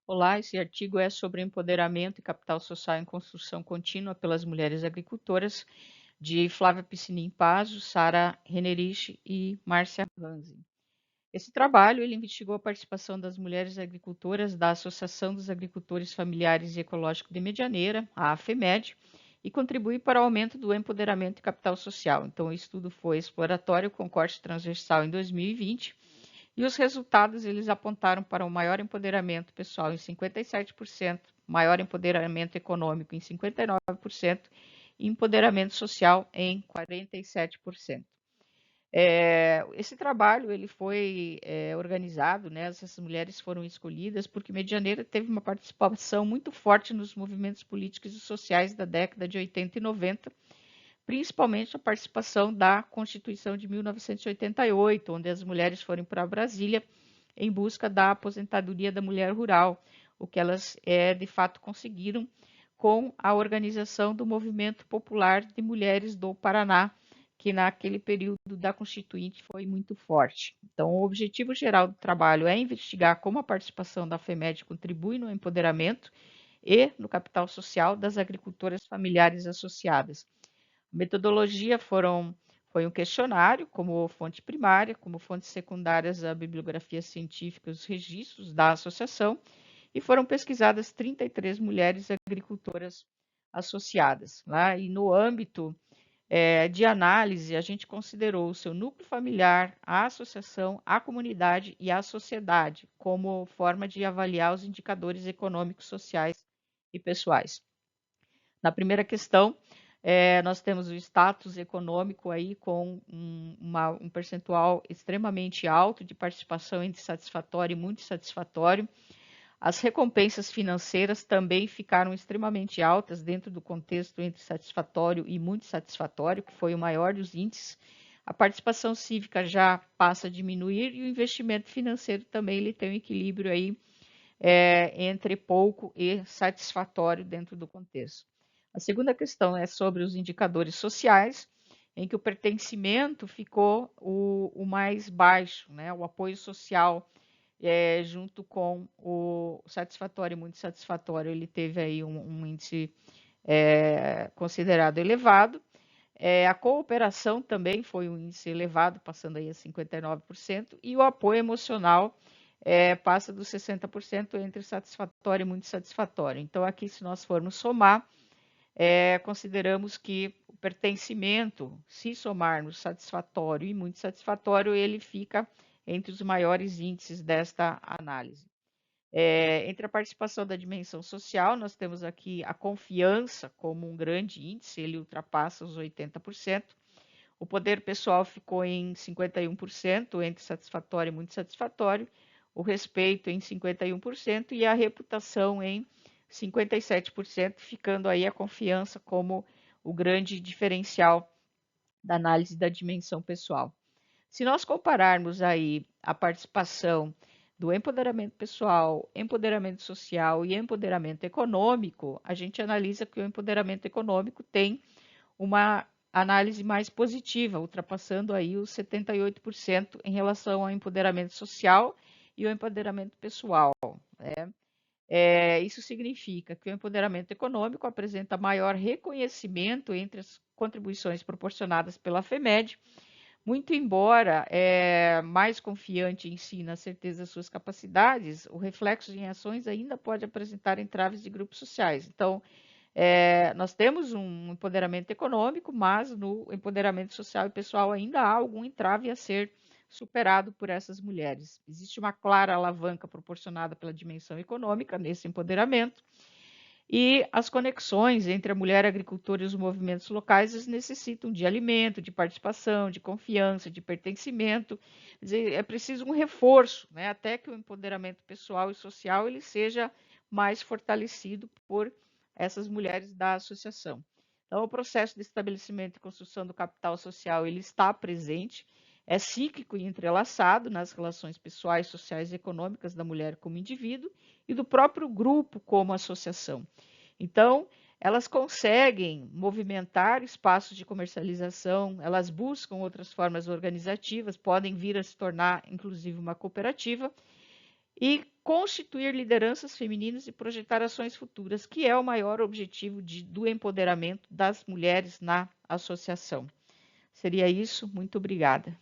Olá, esse artigo é sobre empoderamento e capital social em construção contínua pelas mulheres agricultoras, de Flávia Piscinin Pazzo, Sara Henerich e Márcia Hanzi. Esse trabalho ele investigou a participação das mulheres agricultoras da Associação dos Agricultores Familiares e Ecológicos de Medianeira, a AFEMED, e contribui para o aumento do empoderamento e capital social. Então, o estudo foi exploratório com corte transversal em 2020 e os resultados eles apontaram para um maior empoderamento pessoal em 57%, maior empoderamento econômico em 59% e empoderamento social em 47%. Esse trabalho ele foi organizado, né? Essas mulheres foram escolhidas porque Medianeira teve uma participação muito forte nos movimentos políticos e sociais da década de 80 e 90, principalmente a participação da Constituição de 1988, onde as mulheres foram para Brasília em busca da aposentadoria da mulher rural, o que elas de fato conseguiram com a organização do Movimento Popular de Mulheres do Paraná, que naquele período da Constituinte foi muito forte. Então, o objetivo geral do trabalho é investigar como a participação da FEMED contribui no empoderamento e no capital social das agricultoras familiares associadas. A metodologia foi um questionário como fonte primária, como fontes secundárias a bibliografia científica, os registros da associação, e foram pesquisadas 33 mulheres agricultoras associadas. Né? E no âmbito de análise, a gente considerou o seu núcleo familiar, a associação, a comunidade e a sociedade como forma de avaliar os indicadores econômicos, sociais e pessoais. Na primeira questão, nós temos o status econômico aí com um percentual extremamente alto de participação entre satisfatório e muito satisfatório. As recompensas financeiras também ficaram extremamente altas dentro do contexto entre satisfatório e muito satisfatório, que foi o maior dos índices. A participação cívica já passa a diminuir e o investimento financeiro também ele tem um equilíbrio aí entre pouco e satisfatório dentro do contexto. A segunda questão é sobre os indicadores sociais, em que o pertencimento ficou o mais baixo, né? O apoio social junto com o satisfatório e muito satisfatório, ele teve aí um índice considerado elevado. A cooperação também foi um índice elevado, passando aí a 59%, e o apoio emocional passa dos 60% entre satisfatório e muito satisfatório. Então, aqui, se nós formos somar, consideramos que o pertencimento, se somarmos satisfatório e muito satisfatório, ele fica entre os maiores índices desta análise. Entre a participação da dimensão social, nós temos aqui a confiança como um grande índice, ele ultrapassa os 80%. O poder pessoal ficou em 51%, entre satisfatório e muito satisfatório. O respeito em 51% e a reputação em 57%, ficando aí a confiança como o grande diferencial da análise da dimensão pessoal. Se nós compararmos aí a participação do empoderamento pessoal, empoderamento social e empoderamento econômico, a gente analisa que o empoderamento econômico tem uma análise mais positiva, ultrapassando aí os 78% em relação ao empoderamento social e o empoderamento pessoal. Né? Isso significa que o empoderamento econômico apresenta maior reconhecimento entre as contribuições proporcionadas pela FEMED, muito embora mais confiante em si, na certeza das suas capacidades, o reflexo em ações ainda pode apresentar entraves de grupos sociais. Então, nós temos um empoderamento econômico, mas no empoderamento social e pessoal ainda há algum entrave a ser superado por essas mulheres. Existe uma clara alavanca proporcionada pela dimensão econômica nesse empoderamento, e as conexões entre a mulher agricultora e os movimentos locais necessitam de alimento, de participação, de confiança, de pertencimento. Quer dizer, é preciso um reforço, né, até que o empoderamento pessoal e social ele seja mais fortalecido por essas mulheres da associação. Então, o processo de estabelecimento e construção do capital social ele está presente, é cíclico e entrelaçado nas relações pessoais, sociais e econômicas da mulher como indivíduo e do próprio grupo como associação. Então, elas conseguem movimentar espaços de comercialização, elas buscam outras formas organizativas, podem vir a se tornar, inclusive, uma cooperativa, e constituir lideranças femininas e projetar ações futuras, que é o maior objetivo do empoderamento das mulheres na associação. Seria isso. Muito obrigada.